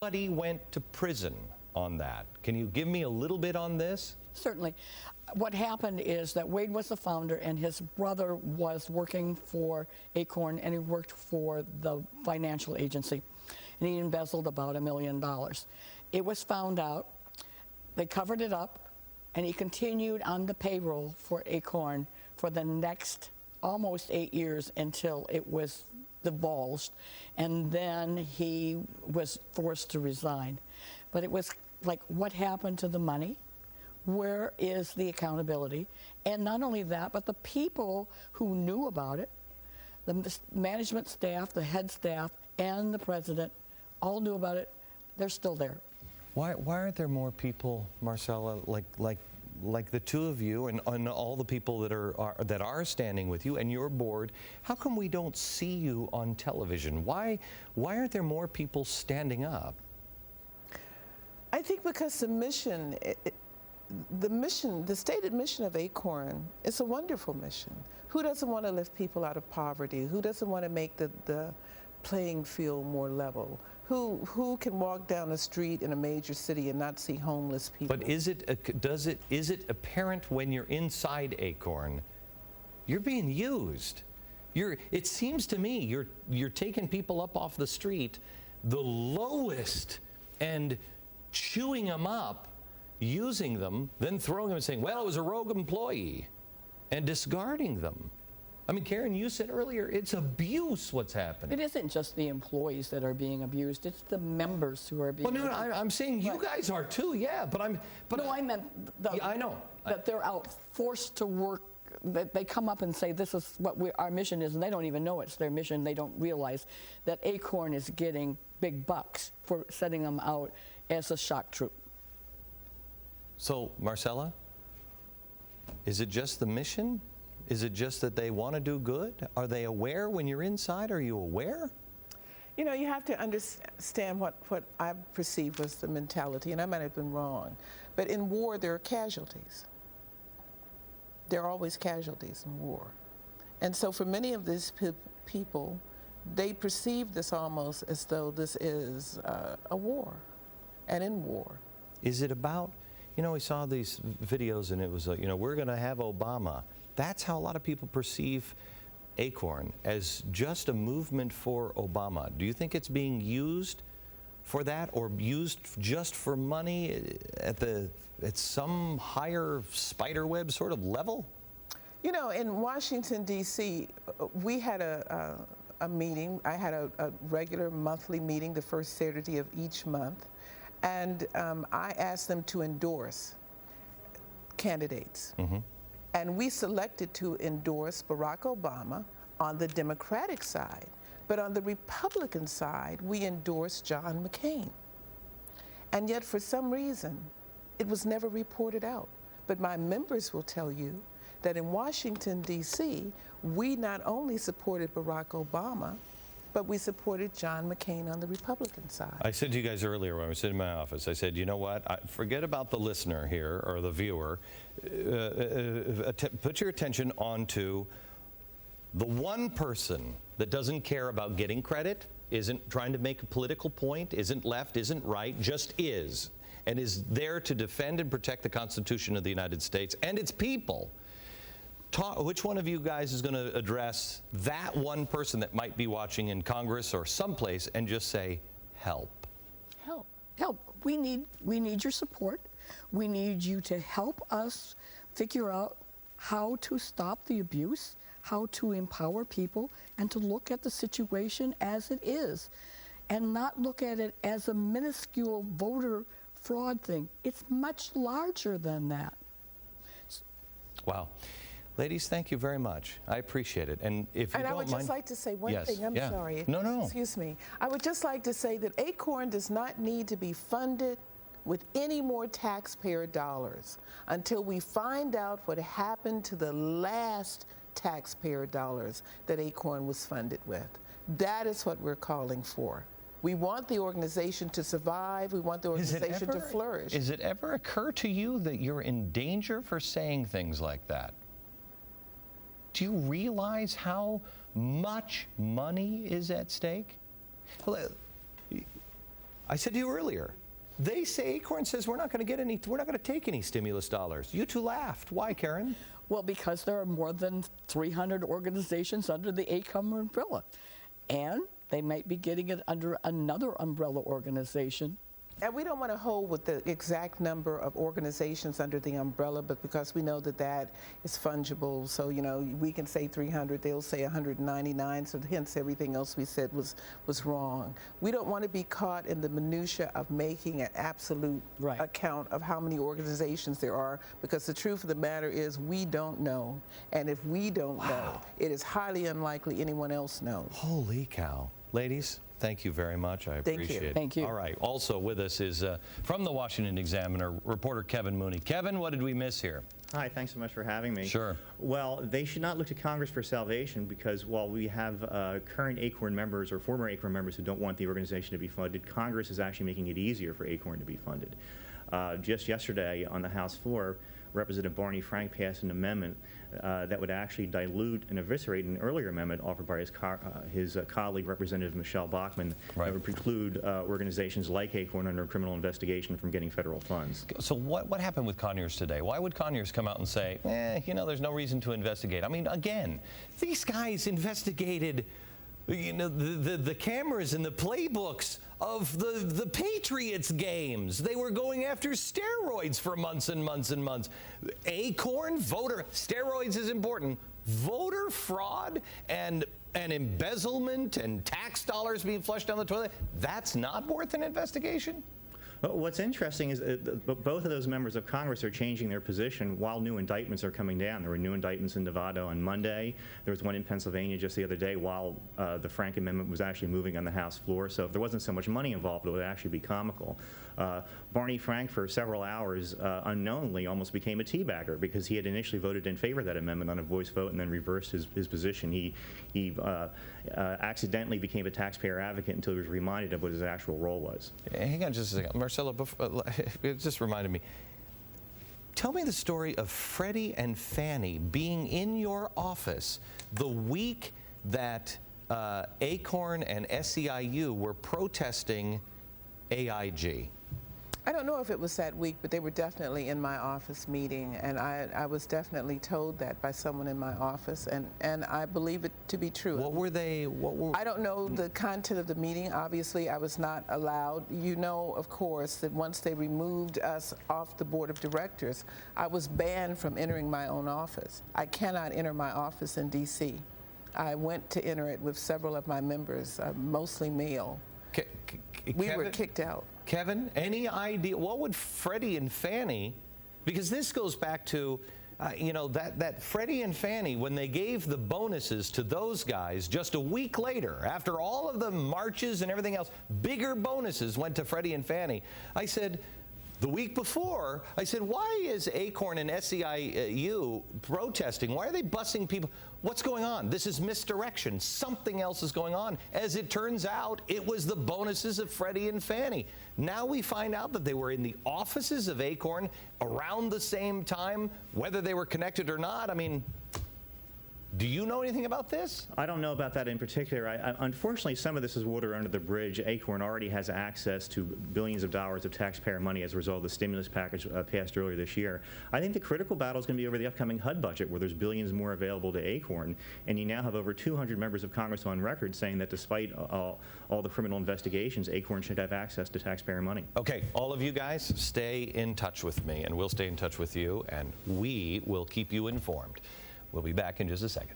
Somebody went to prison on that. Can you give me a little bit on this? Certainly. What happened is that Wade was the founder and his brother was working for ACORN and he worked for the financial agency. And he embezzled about $1 million. It was found out, they covered it up, and he continued on the payroll for ACORN for the next almost 8 years until it was divulged. And then he was forced to resign. But it was like, what happened to the money? Where is the accountability? And not only that, but the people who knew about it, the management staff, the head staff, and the president all knew about it. They're still there. Why aren't there more people, Marcella, like the two of you and all the people that are standing with you and your board? How come we don't see you on television? Why aren't there more people standing up? I think because the mission, the stated mission of ACORN is a wonderful mission. Who doesn't want to lift people out of poverty? Who doesn't want to make the playing field more level? Who can walk down the street in a major city and not see homeless people? But is it apparent when you're inside ACORN, you're being used? It seems to me you're taking people up off the street, the lowest, and chewing them up, using them, then throwing them and saying, well, it was a rogue employee, and discarding them. I mean, Karen, you said earlier, it's abuse what's happening. It isn't just the employees that are being abused, it's the members who are being abused. Well, no, I'm saying you guys are too, yeah, but no, I meant yeah, I know. That they're out forced to work, that they come up and say, this is what our mission is, and they don't even know it's their mission. They don't realize that ACORN is getting big bucks for setting them out as a shock troop. So, Marcella, is it just the mission? Is it just that they want to do good? Are they aware when you're inside? Are you aware? You know, you have to understand what I perceived was the mentality, and I might have been wrong. But in war, there are casualties. There are always casualties in war. And so for many of these people, they perceive this almost as though this is a war, and in war. Is it about, you know, we saw these videos and it was like, you know, we're going to have Obama. That's how a lot of people perceive ACORN, as just a movement for Obama. Do you think it's being used for that, or used just for money at some higher spiderweb sort of level? You know, in Washington, D.C., we had a meeting. I had a regular monthly meeting the first Saturday of each month, and I asked them to endorse candidates. Mm-hmm. And we selected to endorse Barack Obama on the Democratic side. But on the Republican side, we endorsed John McCain. And yet, for some reason, it was never reported out. But my members will tell you that in Washington, D.C., we not only supported Barack Obama, but we supported John McCain on the Republican side. I said to you guys earlier when I was sitting in my office, I said, you know what, forget about the listener here or the viewer. Put your attention onto the one person that doesn't care about getting credit, isn't trying to make a political point, isn't left, isn't right, just is, and is there to defend and protect the Constitution of the United States and its people. Which one of you guys is going to address that one person that might be watching in Congress or someplace and just say, help? Help. Help. We need your support. We need you to help us figure out how to stop the abuse, how to empower people, and to look at the situation as it is, and not look at it as a minuscule voter fraud thing. It's much larger than that. Wow. Ladies, thank you very much. I appreciate it. And if you don't mind, I would just like to say one thing. I'm sorry. No. Excuse me. I would just like to say that ACORN does not need to be funded with any more taxpayer dollars until we find out what happened to the last taxpayer dollars that ACORN was funded with. That is what we're calling for. We want the organization to survive. We want the organization to flourish. Does it ever occur to you that you're in danger for saying things like that? Do you realize how much money is at stake? I said to you earlier, they say, ACORN says we're not going to take any stimulus dollars. You two laughed. Why, Karen? Well, because there are more than 300 organizations under the ACORN umbrella. And they might be getting it under another umbrella organization. And we don't want to hold with the exact number of organizations under the umbrella, but because we know that that is fungible, so we can say 300, they'll say 199, so hence everything else we said was wrong. We don't want to be caught in the minutia of making an absolute account of how many organizations there are, because the truth of the matter is we don't know, and if we don't know, it is highly unlikely anyone else knows. Holy cow. Ladies, thank you very much. I appreciate it. Thank you. All right. Also with us is from the Washington Examiner, reporter Kevin Mooney. Kevin, what did we miss here? Hi, thanks so much for having me. Sure. Well, they should not look to Congress for salvation, because while we have current ACORN members or former ACORN members who don't want the organization to be funded, Congress is actually making it easier for ACORN to be funded. Just yesterday on the House floor, Representative Barney Frank passed an amendment that would actually dilute and eviscerate an earlier amendment offered by his colleague, Representative Michelle Bachmann, that would preclude organizations like ACORN under a criminal investigation from getting federal funds. So what happened with Conyers today? Why would Conyers come out and say, there's no reason to investigate? I mean, again, these guys investigated the cameras and the playbooks of the Patriots games. They were going after steroids for months and months and months. ACORN, steroids is important. Voter fraud and embezzlement and tax dollars being flushed down the toilet, that's not worth an investigation? Well, what's interesting is both of those members of Congress are changing their position while new indictments are coming down. There were new indictments in Nevada on Monday. There was one in Pennsylvania just the other day while the Frank amendment was actually moving on the House floor. So if there wasn't so much money involved, it would actually be comical. Barney Frank, for several hours, unknowingly almost became a teabagger, because he had initially voted in favor of that amendment on a voice vote and then reversed his position. He accidentally became a taxpayer advocate until he was reminded of what his actual role was. Hang on just a second. Marcella, it just reminded me. Tell me the story of Freddie and Fannie being in your office the week that ACORN and SEIU were protesting AIG. I don't know if it was that week, but they were definitely in my office meeting, and I was definitely told that by someone in my office, and I believe it to be true. What were I don't know the content of the meeting. Obviously, I was not allowed. You know, of course, that once they removed us off the board of directors, I was banned from entering my own office. I cannot enter my office in D.C. I went to enter it with several of my members, mostly male. We were kicked out. Kevin, any idea what would Freddie and Fannie, because this goes back to that Freddie and Fannie, when they gave the bonuses to those guys just a week later, after all of the marches and everything else, bigger bonuses went to Freddie and Fannie. I said, the week before, I said, why is ACORN and SEIU protesting? Why are they busing people? What's going on? This is misdirection. Something else is going on. As it turns out, it was the bonuses of Freddie and Fannie. Now we find out that they were in the offices of ACORN around the same time, whether they were connected or not. I mean, do you know anything about this? I don't know about that in particular. Unfortunately, some of this is water under the bridge. ACORN already has access to billions of dollars of taxpayer money as a result of the stimulus package passed earlier this year. I think the critical battle is going to be over the upcoming HUD budget, where there's billions more available to ACORN, and you now have over 200 members of Congress on record saying that despite all the criminal investigations, ACORN should have access to taxpayer money. Okay, all of you guys, stay in touch with me, and we'll stay in touch with you, and we will keep you informed. We'll be back in just a second.